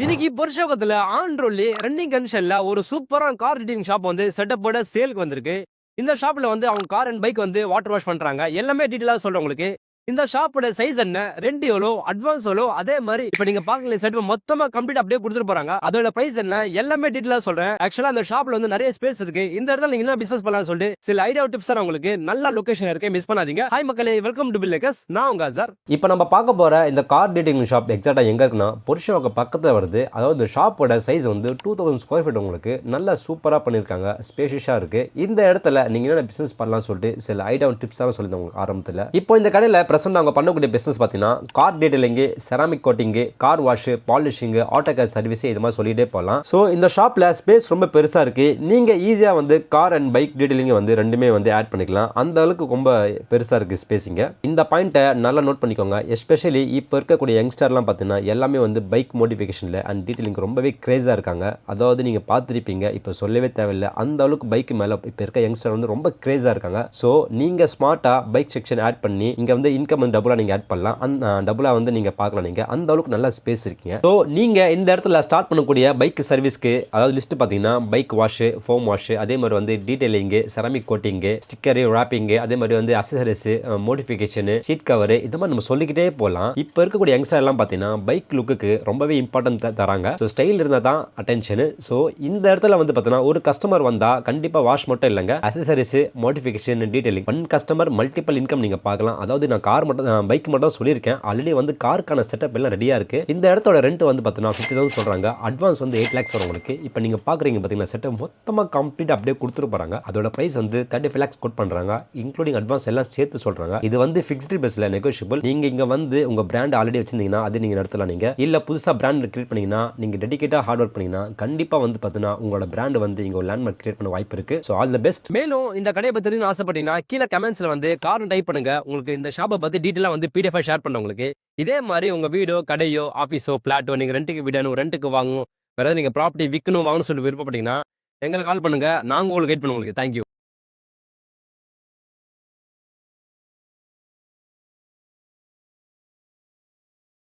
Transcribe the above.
இன்னைக்கு பொருஷோகத்துல ஆண்ட்ரோலி ரன்னிங் கண்டிஷன்ல ஒரு சூப்பரான கார் டீலிங் ஷாப் வந்து செட்டப்போட சேலுக்கு வந்திருக்கு. இந்த ஷாப்ல வந்து அவங்க கார் அண்ட் பைக் வந்து வாட்டர் வாஷ் பண்றாங்க. எல்லாமே டீடைலா சொல்றேன் உங்களுக்கு. இந்த ஷாப்போட சைஸ் என்ன, ரெண்ட் எவ்வளோ, அட்வான்ஸ் எவ்வளோ, அதே மாதிரி இப்ப நீங்க பாக்கல செட் மொத்தமா கம்ப்ளீட் அப்படியே கொடுத்துட்டு போறாங்க. அதோட பிரைஸ் என்ன எல்லாமே டீடைலா சொல்றேன். ஆக்சுவலா அந்த ஷாப்ல வந்து நிறைய ஸ்பேஸ் இருக்கு. இந்த இடத்துல நீங்க என்ன பிசினஸ் பண்ணலாம் சொல்லிட்டு சில ஐடியா டிப்ஸ் தரேன் உங்களுக்கு. நல்ல லொகேஷன் இருக்கு, மிஸ் பண்ணாதீங்க. ஹாய் மக்களே, வெல்கம் டு பில்லேக்கர்ஸ். நான் உங்க அசார். இப்போ நம்ம பார்க்க போகிற இந்த கார் டீடைலிங் ஷாப் எக்ஸாக்டாக எங்கே இருக்குன்னா புருஷோக பக்கத்தில் வருது. அதாவது இந்த ஷாப்போட சைஸ் வந்து 2000 ஸ்கொயர் ஃபீட். உங்களுக்கு நல்லா சூப்பராக பண்ணியிருக்காங்க, ஸ்பேஷியஸாக இருக்குது. இந்த இடத்துல நீங்கள் என்ன பிஸ்னஸ் பண்ணலாம் சொல்லிட்டு சில ஐடியா டிப்ஸ் தான் சொல்லியிருந்தேன் உங்களுக்கு ஆரம்பத்தில். இப்போ இந்த கடையில் ப்ரெசென்ட் அவங்க பண்ணக்கூடிய பிஸ்னஸ் பார்த்தீங்கன்னா car detailing, ceramic coating, car wash, polishing, auto care service, இது மாதிரி சொல்லிட்டே போகலாம். ஸோ இந்த ஷாப்பில் ஸ்பேஸ் ரொம்ப பெருசாக இருக்குது. நீங்கள் ஈஸியாக வந்து கார் அண்ட் பைக் டீடைலிங்கை வந்து ரெண்டுமே வந்து ஆட் பண்ணிக்கலாம். அந்த அளவுக்கு ரொம்ப பெருசாக இருக்குது ஸ்பேஸிங்க. இந்த பாயிண்ட்டை நல்லா நோட் பண்ணிக்கோங்க. எஸ்பெஷலி இப்போ இருக்கக்கூடிய யங்ஸ்டர்லாம் பார்த்தீங்கன்னா எல்லாமே வந்து பைக் மோடிஃபிகேஷனில் அண்ட் டீடைலிங் ரொம்பவே கிரேஸாக இருக்காங்க. அதாவது நீங்கள் பார்த்துருப்பீங்க, இப்போ சொல்லவே தேவையில்லை, அந்த அளவுக்கு பைக் மேலே இப்போ இருக்க யங்ஸ்டர் வந்து ரொம்ப கிரேஸாக இருக்காங்க. ஸோ நீங்கள் ஸ்மார்ட்டாக பைக் செக்ஷன் ஆட் பண்ணி இங்கே வந்து இன்கம் வந்து டபுளாக நீங்கள் ஆட் பண்ணலாம். அந்த டபுளாக வந்து நீங்கள் பார்க்கலாம். நீங்கள் அந்த அளவுக்கு நல்ல ஸ்பேஸ் இருக்கீங்க. ஸோ நீங்கள் இந்த இடத்துல ஸ்டார்ட் பண்ணக்கூடிய பைக் சர்வீஸ்க்கு அதாவது லிஸ்ட் பார்த்தீங்கன்னா பைக் வாஷு, ஃபோம் வாஷு, அதே மாதிரி வந்து டீடைலிங்கு, செராமிக் கோட்டிங்கு, ஸ்டிக்கரு, ராப்பிங்கு, அதே மாதிரி வந்து அக்சசரிஸ், மோடிஃபிகேஷனு, சீட் கவரு, இந்த மாதிரி நம்ம சொல்லிக்கிட்டே போகலாம். இப்போ இருக்கக்கூடிய யங்ஸ்டர் எல்லாம் பார்த்தீங்கன்னா பைக் லுக்கு ரொம்பவே இம்பார்ட்டன்ட் தராங்க. ஸோ ஸ்டைல் இருந்தால் தான் அட்டென்ஷனு. ஸோ இந்த இடத்துல வந்து பார்த்தீங்கன்னா ஒரு கஸ்டமர் வந்தால் கண்டிப்பாக வாஷ் மட்டும் இல்லைங்க, accessories, modification, detailing, one customer multiple income நீங்கள் பார்க்கலாம். அதாவது நான் கார் மட்டும் பைக் மட்டும் சொல்லியிருக்கேன். ஆல்ரெடி வந்து காருக்கான செட்டப் எல்லாம் ரெடியாக இருக்குது. இந்த இடத்தோட ரெண்ட் வந்து பார்த்தீங்கன்னா 50,000 சொல்கிறாங்க. அட்வான்ஸ் வந்து 8 lakhs வரும் உங்களுக்கு. இப்போ நீங்கள் பார்க்குறீங்க பார்த்தீங்கன்னா செட்டப் மொத்தமாக கம்ப்ளீட் அப்படியே கொடுத்துட்டு போகிறாங்க. அதோட ப்ரைஸ் வந்து 35 lakhs கோட் பண்ணுறாங்க. இன்க்ளூடிங் அட்வான்ஸ் எல்லாம் சேர்த்து சொல்கிறாங்க. இது வந்து ஃபிக்ஸ்டு பேஸில் நெகோஷியபிள். நீங்கள் இங்கே வந்து உங்கள் பிராண்ட் ஆல்ரெடி வச்சிருந்தீங்கன்னா அது நீங்கள் நடத்தலாம். நீங்கள் இல்லை புதுசாக பிராண்ட் கிரியேட் பண்ணிங்கன்னா, நீங்கள் டெடிகேட்டாக ஹார்ட் ஒர்க் பண்ணிங்கன்னா கண்டிப்பாக வந்து பார்த்தீங்கன்னா உங்களோட பிராண்ட் வந்து இங்கே ஒரு லேண்ட்மார்க் கிரியேட் பண்ண வாய்ப்பு இருக்குது. So all the best. மேலும் இந்த கடையை பற்றி ஆசைப்பட்டீங்கன்னா கீழே கமெண்ட்ஸ்ல வந்து கார்னு டைப் பண்ணுங்க. உங்களுக்கு இந்த ஷாப்பை பத்தி டீட்டெயிலாக வந்து PDF ஷேர் பண்ண உங்களுக்கு. இதே மாதிரி உங்க வீடோ, கடையோ, ஆஃபீஸோ, பிளாட்டோ நீங்க ரெண்டுக்கு விடணும், ரெண்டுக்கு வாங்கணும், வேற ஏதாவது நீங்க ப்ராப்பர்ட்டி விற்கணும் வாங்கணும்னு சொல்லி விருப்பப்பட்டீங்கன்னா எங்களுக்கு கால் பண்ணுங்க. நாங்கள் உங்களுக்கு கைட் பண்ணுவோம் உங்களுக்கு. தேங்க்யூ.